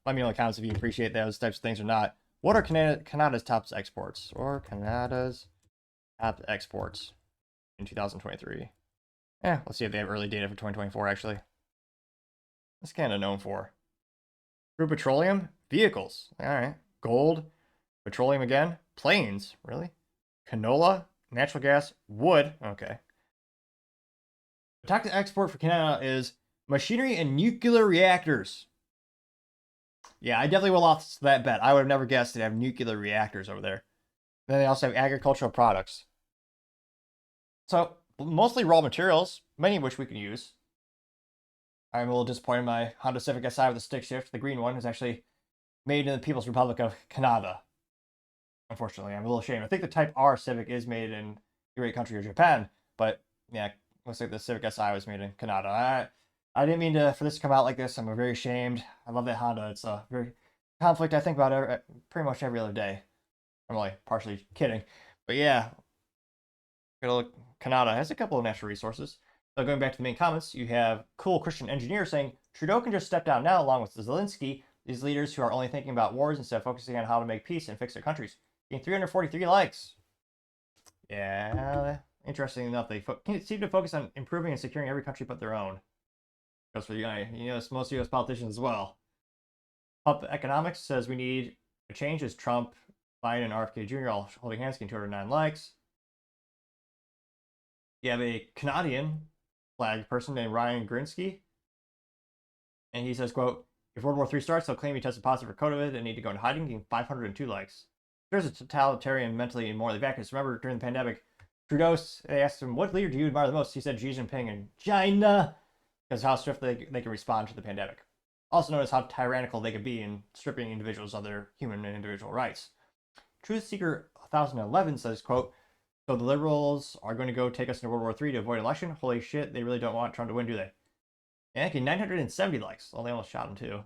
Let me know in the comments if you appreciate those types of things or not. What are Canada's top exports? Or Canada's top exports in 2023? Let's see if they have early data for 2024, actually. What's Canada known for? Crude petroleum? Vehicles. All right. Gold. Petroleum again. Planes. Really? Canola. Natural gas. Wood. Okay. The top export for Canada is machinery and nuclear reactors. Yeah, I definitely will off that bet. I would have never guessed they'd have nuclear reactors over there. Then they also have agricultural products. So, mostly raw materials, many of which we can use. I'm a little disappointed in my Honda Civic Si with the stick shift. The green one is actually made in the People's Republic of Canada. Unfortunately, I'm a little ashamed. I think the Type R Civic is made in the great country of Japan, but yeah, looks like the Civic Si was made in Canada. I didn't mean for this to come out like this. I'm very ashamed. I love that Honda. It's a very conflict I think about pretty much every other day. I'm only partially kidding. But yeah, Canada has a couple of natural resources. So going back to the main comments, you have Cool Christian Engineer saying, Trudeau can just step down now along with Zelensky, these leaders who are only thinking about wars instead of focusing on how to make peace and fix their countries. Getting 343 likes. Yeah, interesting enough, they seem to focus on improving and securing every country but their own. Goes for most U.S. politicians as well. Up Economics says we need a change as Trump, Biden, and RFK Jr. all holding hands, getting 209 likes. You have a Canadian flag person named Ryan Grinsky, and he says, quote, if World War III starts, they'll claim he tested positive for COVID and need to go into hiding, getting 502 likes. There's a totalitarian, mentally and morally vacuous. Remember, during the pandemic, Trudeau, they asked him, what leader do you admire the most? He said Xi Jinping and China, because how swiftly they can respond to the pandemic. Also notice how tyrannical they could be in stripping individuals of their human and individual rights. Truth Seeker 1011 says, quote, so the liberals are going to go take us into World War III to avoid election? Holy shit, they really don't want Trump to win, do they? Yeah, okay, 970 likes. Well, they almost shot him too.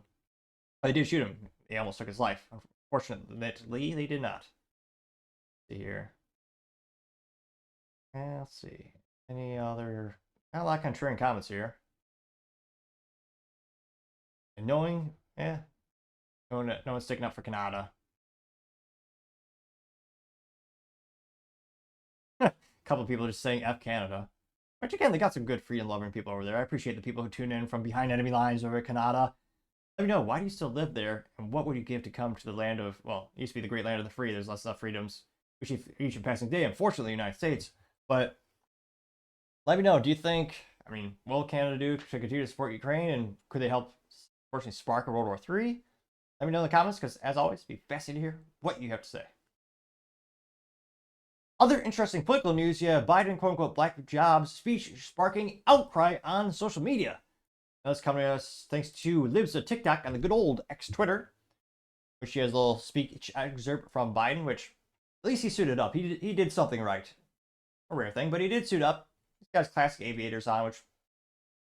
But they did shoot him. They almost took his life. Unfortunately, they did not. Let's see here. Let's see. Any other... Not a lot of contrarian comments here. And knowing... Yeah. No one's sticking up for Canada. A couple of people just saying F Canada. Which again, they got some good freedom-loving people over there. I appreciate the people who tune in from behind enemy lines over at Canada. Let me know, why do you still live there? And what would you give to come to the land of... Well, it used to be the great land of the free. There's less freedoms each passing day, unfortunately, in the United States. But let me know, do you think... I mean, what will Canada do to continue to support Ukraine? And could they help, unfortunately, spark a World War III? Let me know in the comments, because as always, it'd be fascinating to hear what you have to say. Other interesting political news, you have Biden, quote-unquote, black jobs speech sparking outcry on social media. Now, this coming to us thanks to Libs of TikTok and the good old X-Twitter, which she has a little speech excerpt from Biden, which at least he suited up. He did something right. A rare thing, but he did suit up. He's got his classic aviators on, which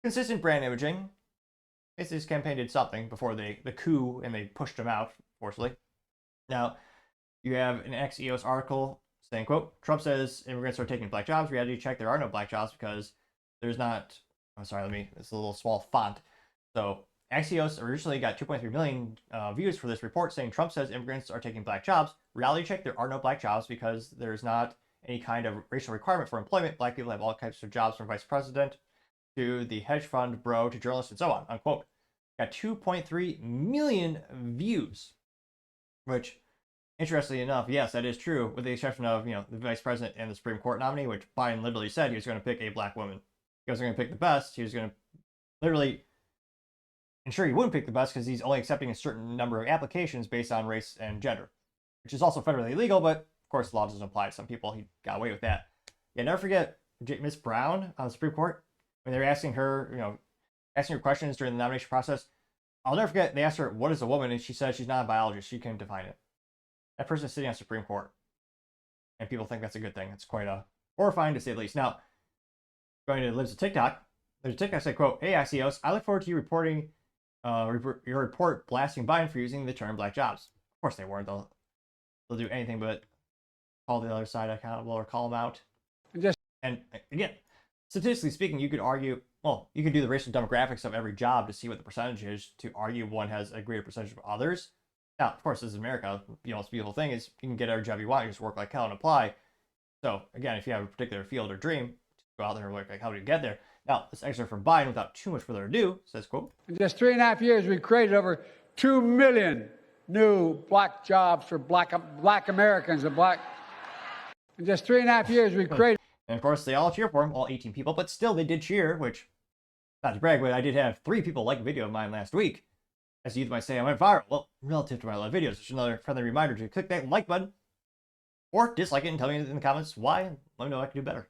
consistent brand imaging. Basically, his campaign did something before the coup, and they pushed him out, forcibly. Now, you have an ex-EOS article saying, quote, Trump says immigrants are taking black jobs. Reality check, there are no black jobs because there's not... I'm sorry, it's a little small font. So, Axios originally got 2.3 million views for this report saying Trump says immigrants are taking black jobs. Reality check, there are no black jobs because there's not any kind of racial requirement for employment. Black people have all types of jobs from vice president to the hedge fund bro to journalist and so on, unquote. Got 2.3 million views, which... Interestingly enough, yes, that is true, with the exception of, the vice president and the Supreme Court nominee, which Biden literally said he was going to pick a black woman. He wasn't going to pick the best. He was going to literally ensure he wouldn't pick the best because he's only accepting a certain number of applications based on race and gender, which is also federally illegal, but of course the law doesn't apply to some people. He got away with that. Yeah, never forget Miss Brown on the Supreme Court, when they were asking her, asking her questions during the nomination process. I'll never forget, they asked her, what is a woman? And she said she's not a biologist. She couldn't define it. That person is sitting on Supreme Court. And people think that's a good thing. It's quite horrifying to say the least. Now, going to Libs of TikTok, there's a TikTok say, quote, hey, Axios, I look forward to you reporting your report blasting Biden for using the term black jobs. Of course they weren't. They'll do anything but call the other side accountable or call them out. And again, statistically speaking, you could argue, well, you could do the racial demographics of every job to see what the percentage is to argue one has a greater percentage of others. Now, of course, this is America. It's a beautiful thing is you can get every job you want. You just work like hell and apply. So, again, if you have a particular field or dream, go out there and work like hell to get there. Now, this excerpt from Biden, without too much further ado, says, quote, in just 3.5 years, we created over 2 million new black jobs for black Americans and black. In just 3.5 years, we created. And, of course, they all cheer for him, all 18 people. But still, they did cheer, which, not to brag, but I did have 3 people like a video of mine last week. As youth might say, I went viral. Well, relative to my live videos, just another friendly reminder to click that like button or dislike it and tell me in the comments why. Let me know I can do better.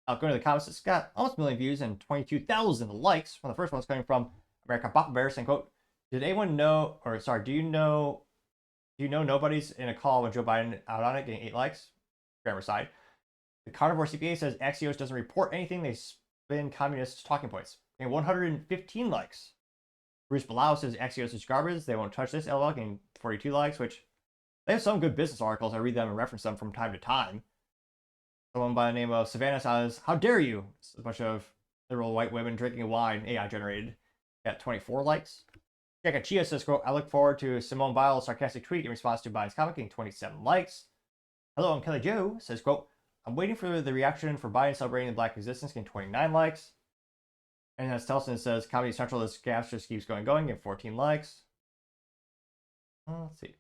I'll go to the comments. It's got almost 1 million views and 22,000 likes. One of the first ones coming from America Papa Bear saying, quote, did anyone know, or sorry, do you know nobody's in a call when Joe Biden out on it getting 8 likes? Grammar side. The Carnivore CPA says Axios doesn't report anything. They spin communist talking points. Getting 115 likes. Bruce Blau says Axios is garbage. They won't touch this. LOL getting 42 likes, which they have some good business articles. I read them and reference them from time to time. Someone by the name of Savannah says, how dare you? It's a bunch of liberal white women drinking wine, AI generated. Got 24 likes. Jacka Chia says, quote, I look forward to Simone Biles' sarcastic tweet in response to Biden's comment, getting 27 likes. Hello, I'm Kelly Joe says, quote, I'm waiting for the reaction for Biden celebrating the black existence, getting 29 likes. And as Telson says, Comedy Central, this gas just keeps going, getting 14 likes. Let's see.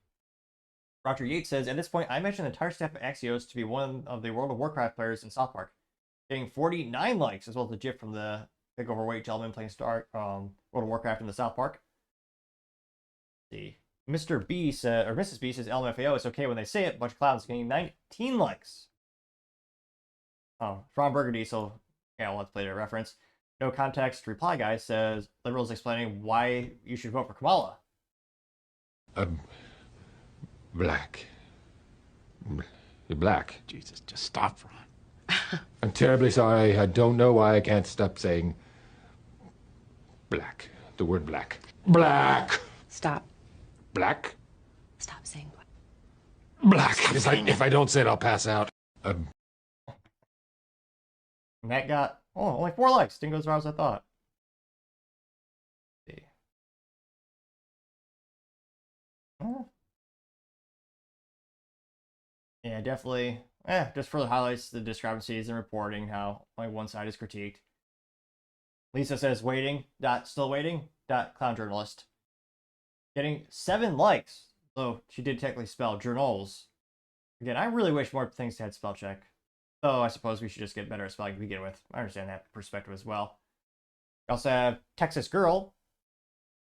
Roger Yates says, at this point, I mentioned the entire staff of Axios to be one of the World of Warcraft players in South Park. getting 49 likes, as well as the GIF from the big overweight gentleman playing World of Warcraft in the South Park. Let's see. Mr. B said, or Mrs. B says, LMFAO, it's okay when they say it. Bunch of clowns getting 19 likes. Oh, Ron Burgundy, so yeah, let's play the reference. No context reply guy says, liberals explaining why you should vote for Kamala. Black. You're black. Jesus, just stop, Ron. I'm terribly sorry. I don't know why I can't stop saying black. The word black. Black. Stop. Black. Stop saying black. Black. If I don't say it, I'll pass out. And that got, only 4 likes. Didn't go as far as I thought. Let's see. Oh. Yeah, definitely. Just further highlights the discrepancies in reporting, how only one side is critiqued. Lisa says, waiting, still waiting, clown journalist. Getting 7 likes, though she did technically spell journals. Again, I really wish more things had spell check. Though I suppose we should just get better at spelling to begin with. I understand that perspective as well. We also have Texas Girl.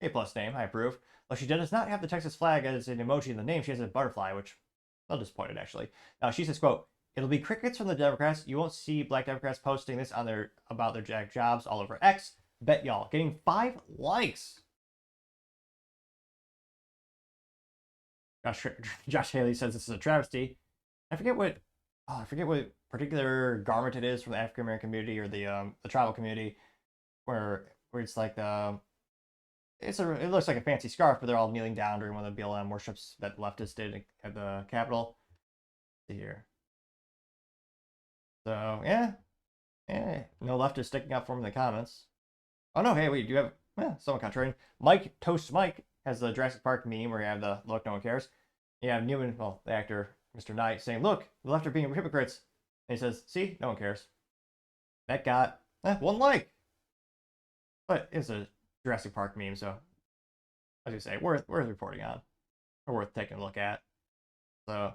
A+ name, I approve. Though she does not have the Texas flag as an emoji in the name, she has a butterfly, which I'm disappointed actually. Now she says, quote, it'll be crickets from the Democrats. You won't see black Democrats posting this on about their jack jobs all over X. Bet y'all. Getting 5 likes. Josh Haley says this is a travesty. I forget what particular garment it is from the African American community or the tribal community, where it's like it looks like a fancy scarf, but they're all kneeling down during one of the BLM worships that leftists did at the Capitol. Let's see here. So yeah, no leftists sticking up for him in the comments. Oh no, hey, wait, do you have someone contrarian? Mike Toast Mike has the Jurassic Park meme where you have the look, no one cares. You have Newman, well, the actor, Mr. Knight, saying, look, the left are being hypocrites. And he says, see, no one cares. That got 1 like. But it's a Jurassic Park meme, so as you say, worth reporting on. Or worth taking a look at. So,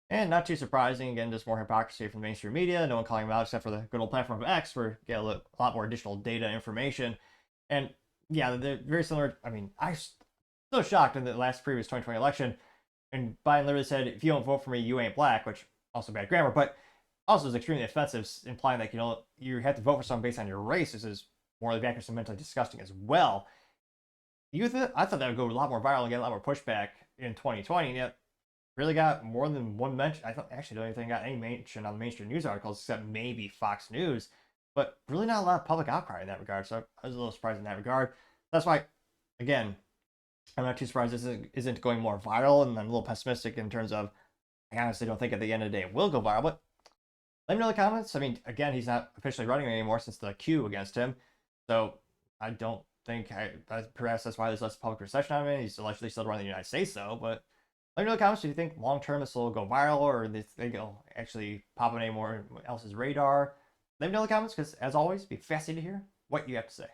and not too surprising, again, just more hypocrisy from the mainstream media. No one calling them out except for the good old platform of X, where you get a lot more additional data information. And yeah, they're very similar. I mean, I'm still shocked in the previous 2020 election. And Biden literally said, if you don't vote for me, you ain't black, which also bad grammar, but also is extremely offensive, implying that, you have to vote for someone based on your race. This is morally backwards and mentally disgusting as well. I thought that would go a lot more viral and get a lot more pushback in 2020, and yet really got more than one mention. I actually don't even think got any mention on the mainstream news articles except maybe Fox News, but really not a lot of public outcry in that regard, so I was a little surprised in that regard. That's why, again, I'm not too surprised this isn't going more viral, and I'm a little pessimistic in terms of, I honestly don't think at the end of the day it will go viral, but let me know in the comments. I mean, again, he's not officially running anymore since the Q against him, so I don't think, perhaps that's why there's less public perception on him. He's allegedly still running the United States, though, but let me know in the comments, do you think long-term this will go viral, or do you think it'll actually pop on anyone else's radar? Let me know in the comments, because as always, be fascinated to hear what you have to say.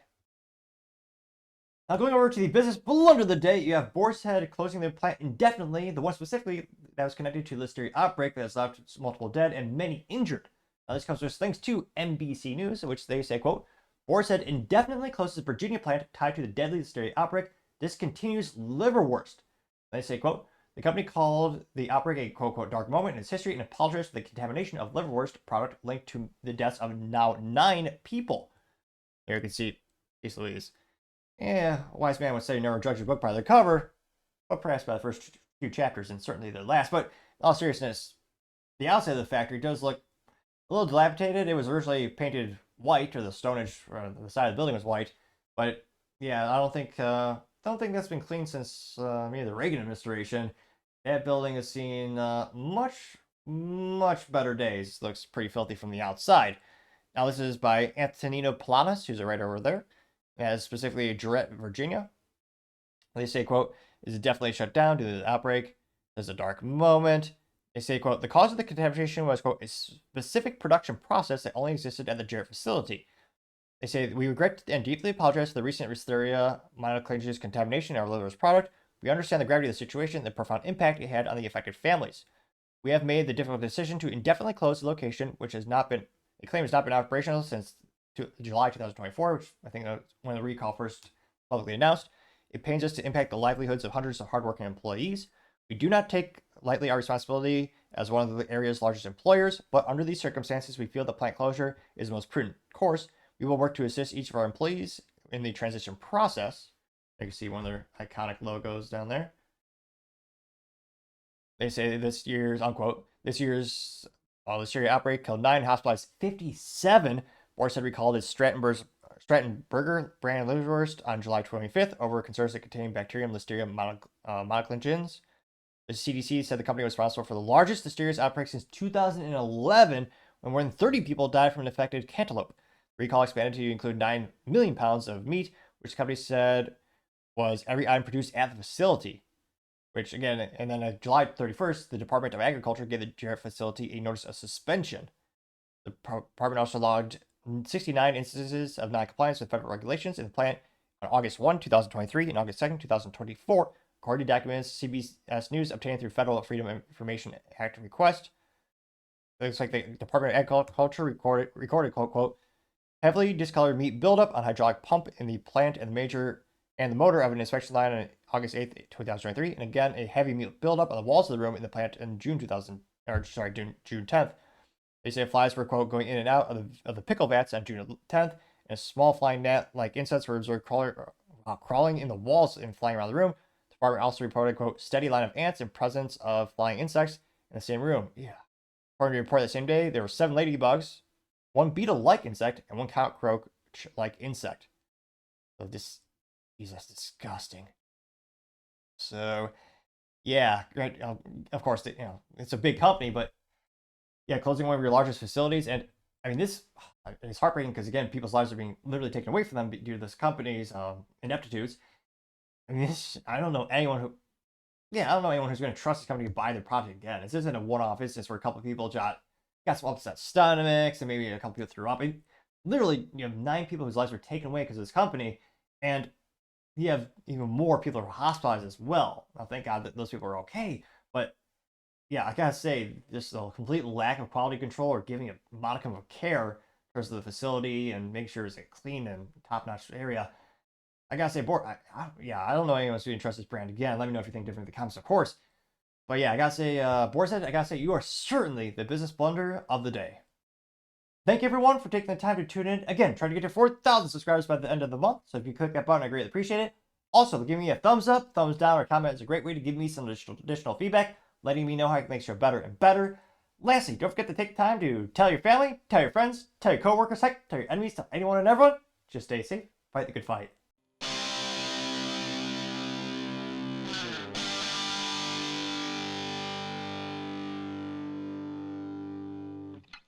Now going over to the business blunder of the day, you have Boars closing their plant indefinitely, the one specifically that was connected to listeria outbreak that has left multiple dead and many injured. Now this comes thanks to NBC News, in which they say, quote, Boars indefinitely closes Virginia plant tied to the deadly listeria outbreak. This continues liverwurst. They say, quote, the company called the outbreak a quote-unquote dark moment in its history and apologized for the contamination of liverwurst product linked to the deaths of now 9 people. Here you can see, East Louise. Yeah, a wise man would say never judge a book by their cover, but perhaps by the first few chapters and certainly the last. But in all seriousness, the outside of the factory does look a little dilapidated. It was originally painted white, or the stonage or the side of the building was white. But yeah, I don't think that's been cleaned since maybe the Reagan administration. That building has seen much better days. Looks pretty filthy from the outside. Now this is by Antonino Planas, who's a writer over there. As specifically Jarrett, Virginia. They say, quote, is definitely shut down due to the outbreak. There's a dark moment. They say, quote, the cause of the contamination was, quote, a specific production process that only existed at the Jarrett facility. They say, we regret and deeply apologize for the recent listeria mononucleosis contamination in our liverwurst product. We understand the gravity of the situation and the profound impact it had on the affected families. We have made the difficult decision to indefinitely close the location, which has not been They claim it's not been operational since July 2024, which I think when the recall first publicly announced. It pains us to impact the livelihoods of hundreds of hardworking employees. We do not take lightly our responsibility as one of the area's largest employers, but under these circumstances, we feel the plant closure is the most prudent course. We will work to assist each of our employees in the transition process. You can see one of their iconic logos down there. They say this year's, unquote, this year's listeria outbreak killed 9, hospitalized 57. Boars had recalled its Strattenberger brand Liverwurst on July 25th over concerns that contained bacterium Listeria monoclingens. The CDC said the company was responsible for the largest listeria outbreak since 2011, when more than 30 people died from an infected cantaloupe. The recall expanded to include 9 million pounds of meat, which the company said was every item produced at the facility. Which again, and then on July 31st, the Department of Agriculture gave the Jarrett facility a notice of suspension. The department also logged 69 instances of non-compliance with federal regulations in the plant on August 1, 2023 and August 2nd, 2024, according to documents CBS News obtained through Federal Freedom of Information Act request. It looks like the Department of Agriculture recorded quote, heavily discolored meat buildup on hydraulic pump in the plant and the motor of an inspection line on August 8th, 2023, and again a heavy meat buildup on the walls of the room in the plant in June 10th. They say flies were, quote, going in and out of the pickle vats on June 10th, and small flying gnat-like insects were observed crawling in the walls and flying around the room. The department also reported, quote, steady line of ants and presence of flying insects in the same room. Yeah. According to a report that same day, there were 7 ladybugs, 1 beetle-like insect, and 1 cockroach-like insect. So this, that's disgusting. So, yeah, right. Of course, it's a big company, but yeah, closing one of your largest facilities. And I mean, this is heartbreaking because, again, people's lives are being literally taken away from them due to this company's ineptitudes. I mean, I don't know anyone who's going to trust this company to buy their product again. This isn't a one-off instance where a couple of people got some upset stomachs and maybe a couple people threw up. Literally, you have 9 people whose lives were taken away because of this company, and you have even more people who are hospitalized as well. Now, thank God that those people are okay, but yeah, I gotta say, just a complete lack of quality control or giving a modicum of care towards the facility and make sure it's a clean and top-notch area. I gotta say, Boar, I don't know anyone who's going to trust this brand again. Let me know if you think different in the comments, of course. But yeah, I gotta say, Boar said, I gotta say, you are certainly the business blunder of the day. Thank you, everyone, for taking the time to tune in. Again, trying to get to 4,000 subscribers by the end of the month. So if you click that button, I greatly appreciate it. Also, give me a thumbs up, thumbs down, or comment is a great way to give me some additional feedback, letting me know how I can make the show better and better. Lastly, don't forget to take time to tell your family, tell your friends, tell your coworkers, heck, tell your enemies, tell anyone and everyone. Just stay safe, fight the good fight.